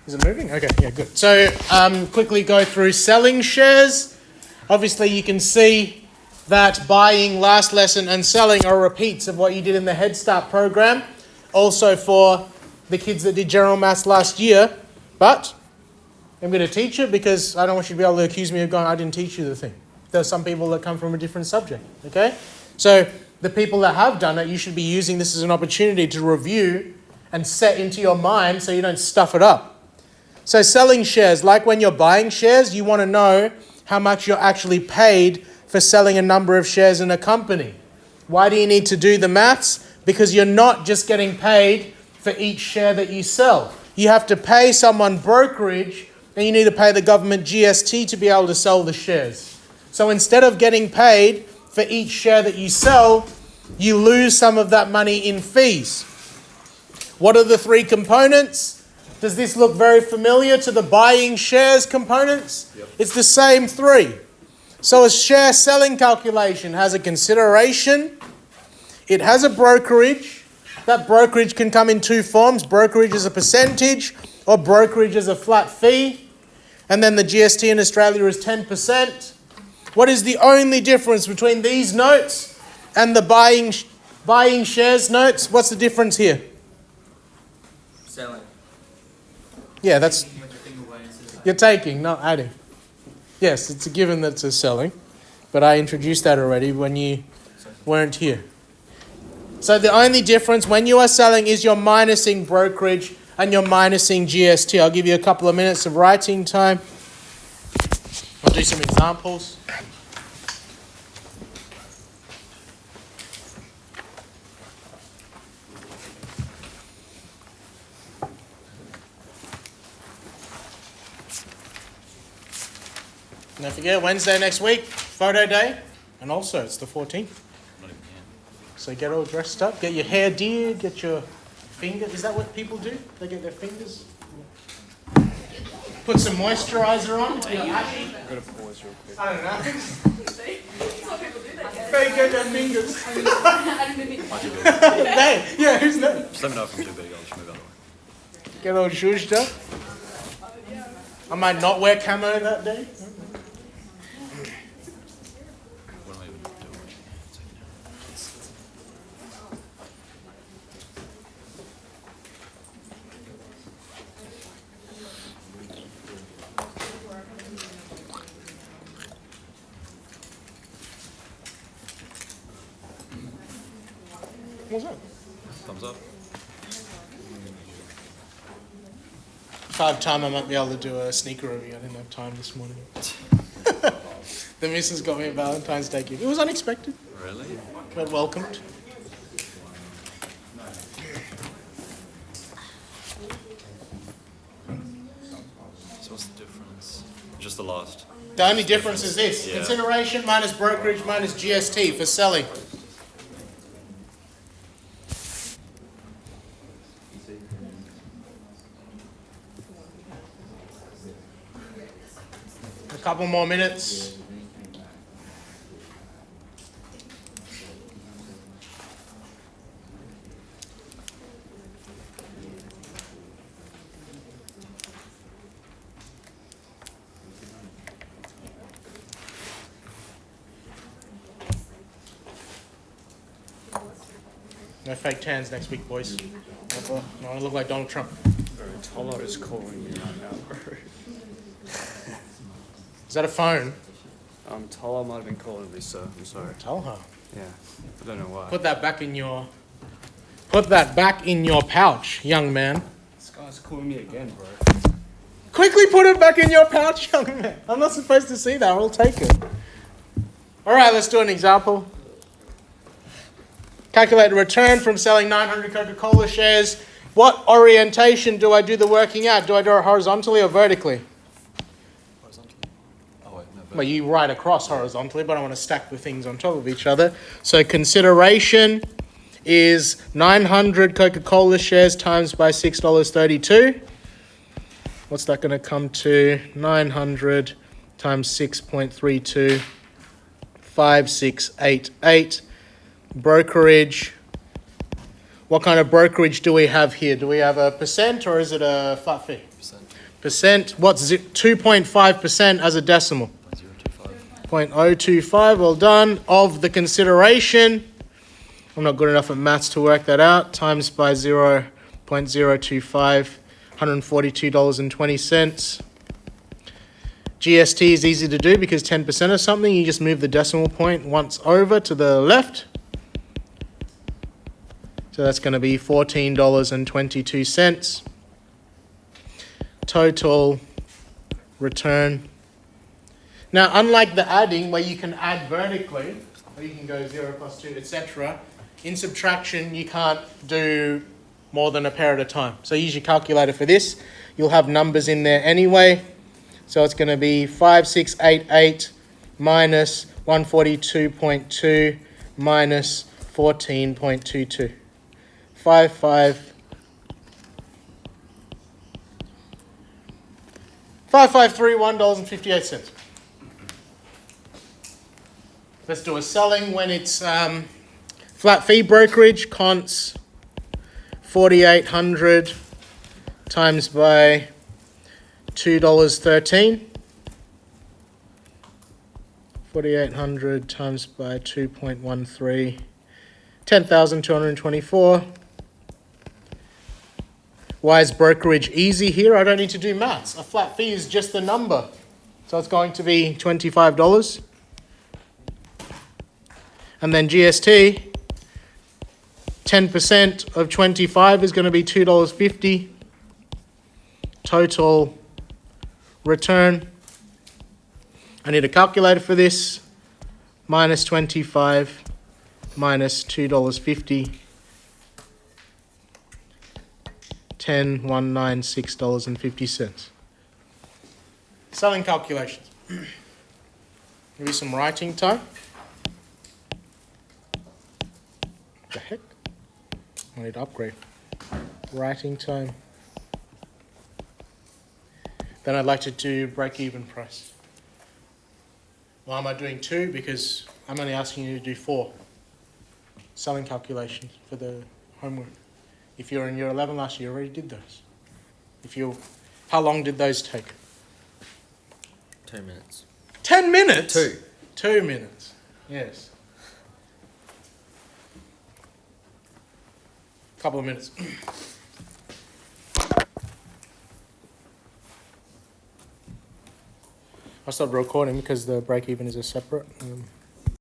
Is it moving? Okay, yeah, good. So quickly go through selling shares. Obviously, you can see that buying last lesson and selling are repeats of what you did in the Head Start program. Also for the kids that did general maths last year. But I'm going to teach it because I don't want you to be able to accuse me of going, I didn't teach you the thing. There are some people that come from a different subject, okay? So the people that have done it, you should be using this as an opportunity to review and set into your mind so you don't stuff it up. So selling shares, like when you're buying shares, you want to know how much you're actually paid for selling a number of shares in a company. Why do you need to do the maths? Because you're not just getting paid for each share that you sell. You have to pay someone brokerage and you need to pay the government GST to be able to sell the shares. So instead of getting paid for each share that you sell, you lose some of that money in fees. What are the three components? Does this look very familiar to the buying shares components? Yep. It's the same three. So a share selling calculation has a consideration, it has a brokerage. That brokerage can come in two forms. Brokerage is a percentage or brokerage is a flat fee. And then the GST in Australia is 10%. What is the only difference between these notes and the buying shares notes? What's the difference here? Selling. Yeah, that's... You're taking, not adding. Yes, it's a given that it's a selling. But I introduced that already when you weren't here. So the only difference when you are selling is you're minusing brokerage and you're minusing GST. I'll give you a couple of minutes of writing time. I'll do some examples. Don't forget, Wednesday next week, photo day. And also, it's the 14th. So get all dressed up, get your hair did, get your fingers. Is that what people do? They get their fingers? Put some moisturizer on. If you're ashy. I'm going to pause real quick. I don't know. Some people do that. They get their fingers. Yeah, who's that? Just let me know if I'm too big, I'll just move out of the way. Get all zhuzhed up. I might not wear camo that day. What am I even doing? What's that? Thumbs up. If I have time, I might be able to do a sneaker review. I didn't have time this morning. The missus got me a Valentine's Day gift. It was unexpected, Really? but welcomed. So what's the difference? Just the last. The only difference is this. Yeah. Consideration minus brokerage minus GST for selling. A couple more minutes. No fake tans next week, boys. No, I want to look like Donald Trump. Bro, Tolo is calling me right now, bro. Is that a phone? Tolo might have been calling me, sir. I'm sorry. Tell her. Yeah, I don't know why. Put that back in your... Put that back in your pouch, young man. This guy's calling me again, bro. Quickly put it back in your pouch, young man. I'm not supposed to see that. I'll take it. All right, let's do an example. Calculate a return from selling 900 Coca-Cola shares. What orientation do I do the working at? Do I do it horizontally or vertically? Horizontally. Oh wait, no. Well, you write across horizontally, but I want to stack the things on top of each other. So consideration is 900 Coca-Cola shares times by $6.32. What's that going to come to? 900 times 6.32, 5688. Brokerage. What kind of brokerage do we have here? Do we have a percent or is it a flat fee? Percent. percent. What's 2.5% as a decimal? 0.025, well done. Of the consideration, I'm not good enough at maths to work that out, times by 0.025, $142.20. GST is easy to do because 10% of something, you just move the decimal point once over to the left. So that's going to be $14.22. Total return. Now, unlike the adding, where you can add vertically, or you can go 0 plus 2, etc., in subtraction, you can't do more than a pair at a time. So use your calculator for this. You'll have numbers in there anyway. So it's going to be 5688 minus 142.2 minus 14.22. $5531.58. Let's do a selling when it's flat fee brokerage, cons 4,800 times by $2.13. 4,800 times by 2.13, 10,224. Why is brokerage easy here? I don't need to do maths. A flat fee is just the number. So it's going to be $25. And then GST, 10% of 25 is going to be $2.50. Total return. I need a calculator for this. Minus 25 minus $2.50. $10,196.50. Selling calculations. Maybe some writing time. The heck? I need to upgrade. Writing time. Then I'd like to do break-even price. Why am I doing 2? Because I'm only asking you to do 4. Selling calculations for the homework. If you're in year 11 last year, you already did those. How long did those take? 2 minutes. 10 minutes? 2. 2 minutes, yes. Couple of minutes. I'll stop recording because the break even is a separate.